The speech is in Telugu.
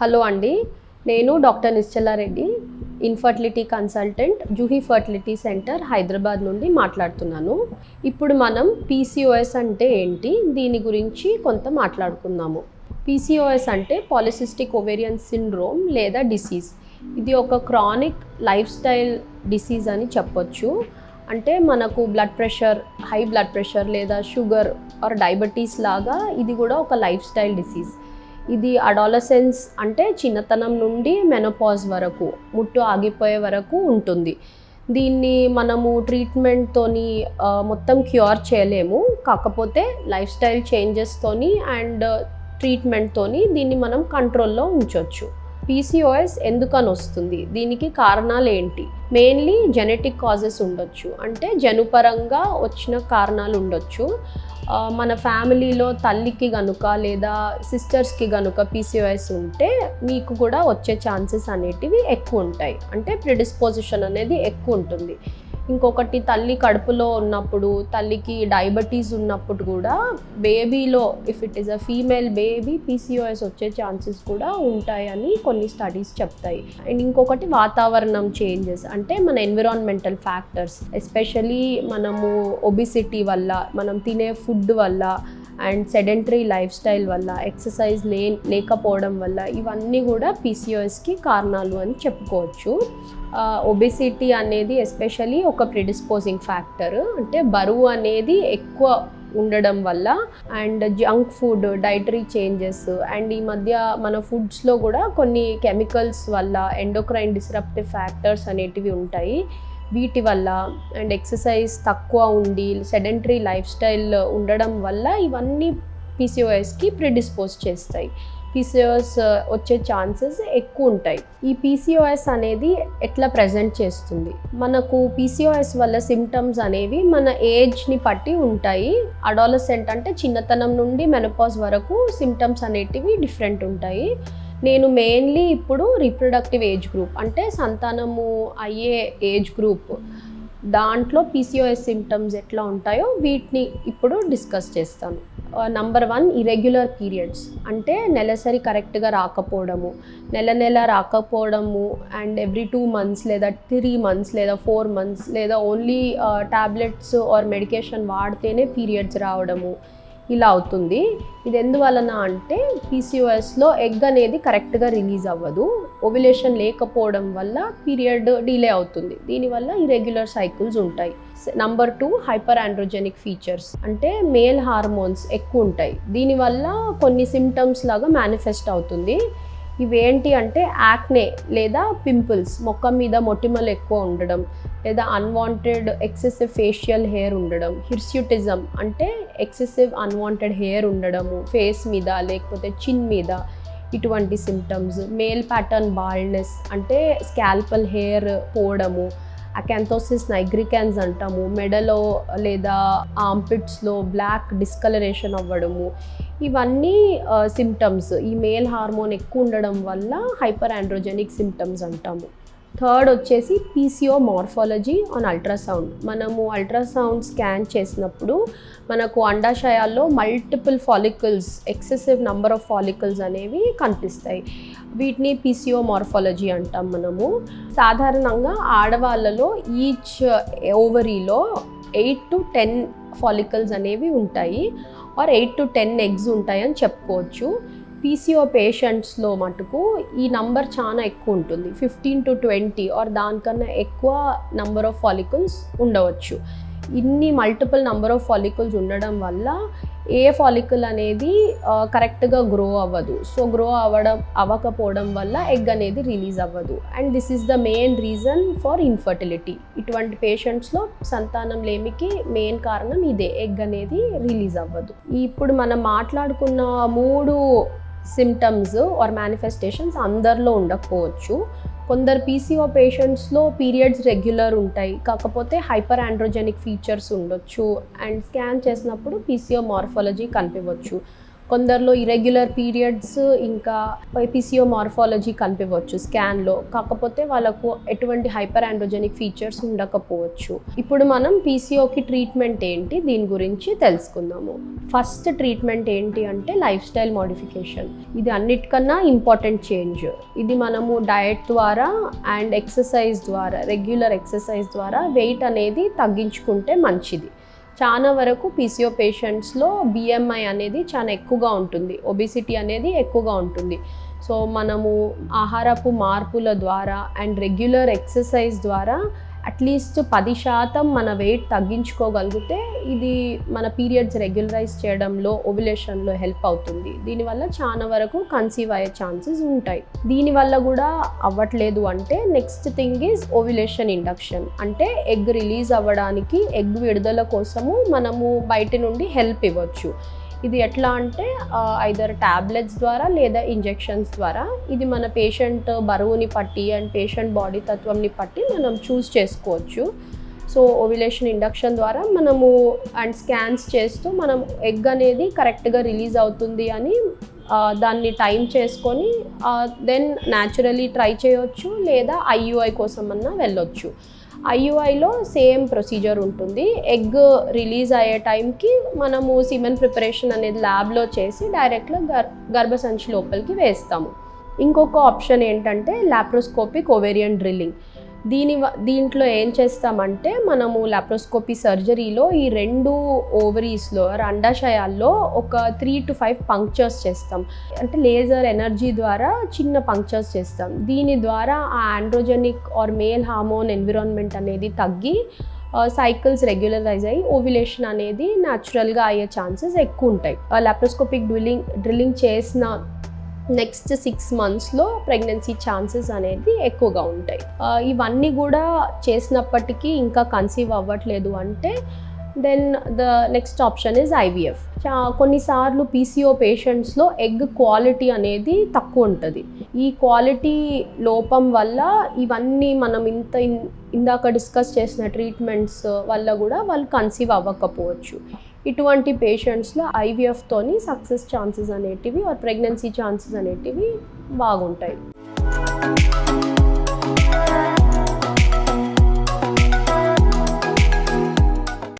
హలో అండి, నేను doctor Nischala Reddy, infertility consultant, Juhi fertility centre, Hyderabad నుండి మాట్లాడుతున్నాను. ఇప్పుడు మనం పీసీఓఎస్ అంటే ఏంటి, దీని గురించి కొంత మాట్లాడుకుందాము. పీసీఓఎస్ అంటే పాలిసిస్టిక్ ఓవేరియన్ సిండ్రోమ్ లేదా డిసీజ్. ఇది ఒక క్రానిక్ లైఫ్ స్టైల్ డిసీజ్ అని చెప్పొచ్చు. అంటే మనకు హై బ్లడ్ ప్రెషర్ లేదా షుగర్ ఆర్ డయాబెటీస్ లాగా ఇది కూడా ఒక లైఫ్ స్టైల్ డిసీజ్. ఇది అడాలసెన్స్ అంటే చిన్నతనం నుండి మెనోపాజ్ వరకు, ముట్టు ఆగిపోయే వరకు ఉంటుంది. దీన్ని మనము ట్రీట్మెంట్తోని మొత్తం క్యూర్ చేయలేము, కాకపోతే లైఫ్ స్టైల్ చేంజెస్తోని అండ్ ట్రీట్మెంట్తోని దీన్ని మనం కంట్రోల్లో ఉంచవచ్చు. పీసీఓఎస్ ఎందుకని వస్తుంది, దీనికి కారణాలు ఏంటి? మెయిన్లీ జెనెటిక్ కాజెస్ ఉండొచ్చు, అంటే జనుపరంగా వచ్చిన కారణాలు ఉండొచ్చు. మన ఫ్యామిలీలో తల్లికి గనుక లేదా సిస్టర్స్కి గనుక పీసీఓఎస్ ఉంటే మీకు కూడా వచ్చే ఛాన్సెస్ అనేటివి ఎక్కువ ఉంటాయి, అంటే ప్రిడిస్పోజిషన్ అనేది ఎక్కువ ఉంటుంది. ఇంకొకటి, తల్లి కడుపులో ఉన్నప్పుడు, తల్లికి డయాబెటీస్ ఉన్నప్పుడు కూడా బేబీలో if it is a female baby PCOS వచ్చే ఛాన్సెస్ కూడా ఉంటాయని కొన్ని స్టడీస్ చెప్తాయి. అండ్ ఇంకొకటి వాతావరణం చేంజెస్, అంటే మన ఎన్విరాన్మెంటల్ ఫ్యాక్టర్స్, ఎస్పెషలీ మనము ఒబిసిటీ వల్ల, మనం తినే ఫుడ్ వల్ల అండ్ సెడెంటరీ లైఫ్ స్టైల్ వల్ల, ఎక్సర్సైజ్ లేకపోవడం వల్ల, ఇవన్నీ కూడా పీసీఓఎస్కి కారణాలు అని చెప్పుకోవచ్చు. ఒబెసిటీ అనేది ఎస్పెషలీ ఒక ప్రిడిస్పోజింగ్ ఫ్యాక్టర్, అంటే బరువు అనేది ఎక్కువ ఉండడం వల్ల, and junk food, dietary changes, and ఈ మధ్య మన ఫుడ్స్లో కూడా కొన్ని కెమికల్స్ వల్ల ఎండోక్రైన్ డిస్రప్టివ్ ఫ్యాక్టర్స్ అనేటివి ఉంటాయి. వీటి వల్ల అండ్ ఎక్సర్సైజ్ తక్కువ ఉండి సెడెంటరీ లైఫ్ స్టైల్ ఉండడం వల్ల ఇవన్నీ పీసీఓఎస్కి ప్రిడిస్పోజ్ చేస్తాయి. పీసీఓఎస్ వచ్చే ఛాన్సెస్ ఎక్కువ ఉంటాయి. ఈ పీసీఓఎస్ అనేది ఎట్లా ప్రజెంట్ చేస్తుంది? మనకు పీసీఓఎస్ వల్ల సిమ్టమ్స్ అనేవి మన ఏజ్ని బట్టి ఉంటాయి. అడాలసెంట్ అంటే చిన్నతనం నుండి మెనోపాజ్ వరకు సిమ్టమ్స్ అనేటివి డిఫరెంట్ ఉంటాయి. నేను మెయిన్లీ ఇప్పుడు రీప్రొడక్టివ్ ఏజ్ గ్రూప్, అంటే సంతానము అయ్యే ఏజ్ గ్రూప్, దాంట్లో పీసీఓఎస్ సిమ్టమ్స్ ఎట్లా ఉంటాయో వీటిని ఇప్పుడు డిస్కస్ చేస్తాను. నంబర్ 1, ఇరెగ్యులర్ పీరియడ్స్, అంటే నెలసరి కరెక్ట్గా రాకపోవడము, నెల రాకపోవడము, అండ్ ఎవ్రీ 2 months లేదా 3 months లేదా 4 months లేదా ఓన్లీ టాబ్లెట్స్ ఆర్ మెడికేషన్ వాడితేనే పీరియడ్స్ రావడము, ఇలా అవుతుంది. ఇది ఎందువలన అంటే పీసీఓఎస్లో ఎగ్ అనేది కరెక్ట్గా రిలీజ్ అవ్వదు, ఓవ్యులేషన్ లేకపోవడం వల్ల పీరియడ్ డిలే అవుతుంది. దీనివల్ల ఇరెగ్యులర్ సైకిల్స్ ఉంటాయి. నంబర్ 2, హైపర్ ఆండ్రోజెనిక్ ఫీచర్స్, అంటే మేల్ హార్మోన్స్ ఎక్కువ ఉంటాయి. దీనివల్ల కొన్ని సిమ్టమ్స్ లాగా మేనిఫెస్ట్ అవుతుంది. ఇవేంటి అంటే యాక్నే లేదా పింపుల్స్, మొక్క మీద మొటిమలు ఎక్కువ ఉండడం, లేదా అన్వాంటెడ్ ఎక్సెసివ్ ఫేషియల్ హెయిర్ ఉండడం, హిర్స్యూటిజం అంటే ఎక్సెసివ్ అన్వాంటెడ్ హెయిర్ ఉండడము ఫేస్ మీద లేకపోతే చిన్ మీద, ఇటువంటి సిమ్టమ్స్. మేల్ ప్యాటర్న్ బాల్డ్నెస్, అంటే స్కాల్పల్ హెయిర్ పోవడము, అకాంథోసిస్ నైగ్రికాన్స్ అంటాము, మెడలో లేదా ఆర్మ్పిట్స్లో బ్లాక్ డిస్కలరేషన్ అవ్వడము, ఇవన్నీ సిమ్టమ్స్ ఈ మేల్ హార్మోన్ ఎక్కువ ఉండడం వల్ల హైపర్ ఆండ్రోజెనిక్ సిమ్టమ్స్ అంటాము. థర్డ్ వచ్చేసి పీసీఓ మార్ఫాలజీ ఆన్ అల్ట్రాసౌండ్. మనము అల్ట్రాసౌండ్ స్కాన్ చేసినప్పుడు మనకు అండాశయాల్లో multiple follicles, excessive number of follicles అనేవి కనిపిస్తాయి. వీటిని పీసీఓ మార్ఫాలజీ అంటాం మనము. సాధారణంగా ఆడవాళ్ళలో ఈచ్ ఓవరీలో 8 to 10 ఫాలికల్స్ అనేవి ఉంటాయి, ఆర్ 8 to 10 ఎగ్స్ ఉంటాయని చెప్పుకోవచ్చు. పీసీఓ పేషెంట్స్లో మటుకు ఈ నంబర్ చాలా ఎక్కువ ఉంటుంది, 15 to 20 ఆర్ దానికన్నా ఎక్కువ నంబర్ ఆఫ్ ఫాలికల్స్ ఉండవచ్చు. ఇన్ని మల్టిపుల్ నంబర్ ఆఫ్ ఫాలికల్స్ ఉండడం వల్ల ఏ ఫాలికల్ అనేది కరెక్ట్గా గ్రో అవ్వదు. సో గ్రో అవ్వకపోవడం వల్ల ఎగ్ అనేది రిలీజ్ అవ్వదు, and this is the main reason for infertility. ఇటువంటి పేషెంట్స్లో సంతానం లేమికి మెయిన్ కారణం ఇదే, ఎగ్ అనేది రిలీజ్ అవ్వదు. ఇప్పుడు మనం మాట్లాడుకున్న 3 సిమ్టమ్స్ ఆర్ మేనిఫెస్టేషన్స్ అందరిలో ఉండకపోవచ్చు. కొందరు పీసీఓ పేషెంట్స్లో పీరియడ్స్ రెగ్యులర్ ఉంటాయి, కాకపోతే హైపర్ ఆండ్రోజెనిక్ ఫీచర్స్ ఉండొచ్చు, అండ్ స్కాన్ చేసినప్పుడు పీసీఓ మార్ఫాలజీ కనిపించవచ్చు. కొందరిలో ఇరెగ్యులర్ పీరియడ్స్ ఇంకా పిసిఓ మార్ఫాలజీ కనిపించవచ్చు స్కాన్లో, కాకపోతే వాళ్ళకు ఎటువంటి హైపర్ ఆండ్రోజెనిక్ ఫీచర్స్ ఉండకపోవచ్చు. ఇప్పుడు మనం పీసీఓకి ట్రీట్మెంట్ ఏంటి దీని గురించి తెలుసుకుందాము. ఫస్ట్ ట్రీట్మెంట్ ఏంటి అంటే లైఫ్ స్టైల్ మోడిఫికేషన్. ఇది అన్నిటికన్నా ఇంపార్టెంట్ చేంజ్. ఇది మనము డయట్ ద్వారా అండ్ ఎక్సర్సైజ్ ద్వారా, రెగ్యులర్ ఎక్సర్సైజ్ ద్వారా వెయిట్ అనేది తగ్గించుకుంటే మంచిది. చాలా వరకు పీసీఓ పేషెంట్స్లో బిఎంఐ అనేది చాలా ఎక్కువగా ఉంటుంది, ఒబిసిటీ అనేది ఎక్కువగా ఉంటుంది. సో మనము ఆహారపు మార్పుల ద్వారా అండ్ రెగ్యులర్ ఎక్సర్సైజ్ ద్వారా అట్లీస్ట్ 10% మన వెయిట్ తగ్గించుకోగలిగితే ఇది మన పీరియడ్స్ రెగ్యులరైజ్ చేయడంలో, ఓవ్యులేషన్లో హెల్ప్ అవుతుంది. దీనివల్ల చాలా వరకు కన్సీవ్ అయ్యే ఛాన్సెస్ ఉంటాయి. దీనివల్ల కూడా అవ్వట్లేదు అంటే next thing is ovulation induction. అంటే ఎగ్ రిలీజ్ అవ్వడానికి, ఎగ్ విడుదల కోసము మనము బయట నుండి హెల్ప్ ఇవ్వచ్చు. ఇది ఎట్లా అంటే ఐదర్ ట్యాబ్లెట్స్ ద్వారా లేదా ఇంజెక్షన్స్ ద్వారా. ఇది మన పేషెంట్ బరువుని పట్టి అండ్ పేషెంట్ బాడీ తత్వంని పట్టి మనం చూస్ చేసుకోవచ్చు. సో ఓవ్యులేషన్ ఇండక్షన్ ద్వారా మనము అండ్ స్కాన్స్ చేస్తూ మనం ఎగ్ అనేది కరెక్ట్గా రిలీజ్ అవుతుంది అని దాన్ని టైం చేసుకొని దెన్ న్యాచురలీ ట్రై చేయొచ్చు, లేదా ఐయుఐ కోసం అన్నా వెళ్ళొచ్చు. ఐయుఐలో సేమ్ ప్రొసీజర్ ఉంటుంది. ఎగ్ రిలీజ్ అయ్యే టైంకి మనము సిమెన్ ప్రిపరేషన్ అనేది ల్యాబ్లో చేసి డైరెక్ట్గా గర్భసంచి లోపలికి వేస్తాము. ఇంకొక ఆప్షన్ ఏంటంటే లాప్రోస్కోపిక్ ఓవేరియన్ డ్రిల్లింగ్. దీంట్లో ఏం చేస్తామంటే మనము లాప్రోస్కోపీ సర్జరీలో ఈ 2 ఓవరీస్లో, అండాశయాల్లో ఒక 3 to 5 పంక్చర్స్ చేస్తాం. అంటే లేజర్ ఎనర్జీ ద్వారా చిన్న పంక్చర్స్ చేస్తాం. దీని ద్వారా ఆ androgenic or male hormone environment అనేది తగ్గి సైకిల్స్ రెగ్యులరైజ్ అయ్యి ఓవ్యులేషన్ అనేది న్యాచురల్గా అయ్యే ఛాన్సెస్ ఎక్కువ ఉంటాయి. లాప్రోస్కోపిక్ డ్రిల్లింగ్ చేసిన నెక్స్ట్ 6 monthsలో ప్రెగ్నెన్సీ ఛాన్సెస్ అనేది ఎక్కువగా ఉంటాయి. ఇవన్నీ కూడా చేసినప్పటికీ ఇంకా కన్సీవ్ అవ్వట్లేదు అంటే then the next option is IVF. కొన్నిసార్లు పీసీఓ పేషెంట్స్లో ఎగ్ క్వాలిటీ అనేది తక్కువ ఉంటుంది. ఈ క్వాలిటీ లోపం వల్ల ఇవన్నీ మనం ఇందాక డిస్కస్ చేసిన ట్రీట్మెంట్స్ వల్ల కూడా వాళ్ళు కన్సీవ్ అవ్వకపోవచ్చు. ఇటువంటి పేషెంట్స్లో ఐవీఎఫ్తోని సక్సెస్ ఛాన్సెస్ అనేటివి ఆర్ ప్రెగ్నెన్సీ ఛాన్సెస్ అనేటివి బాగుంటాయి.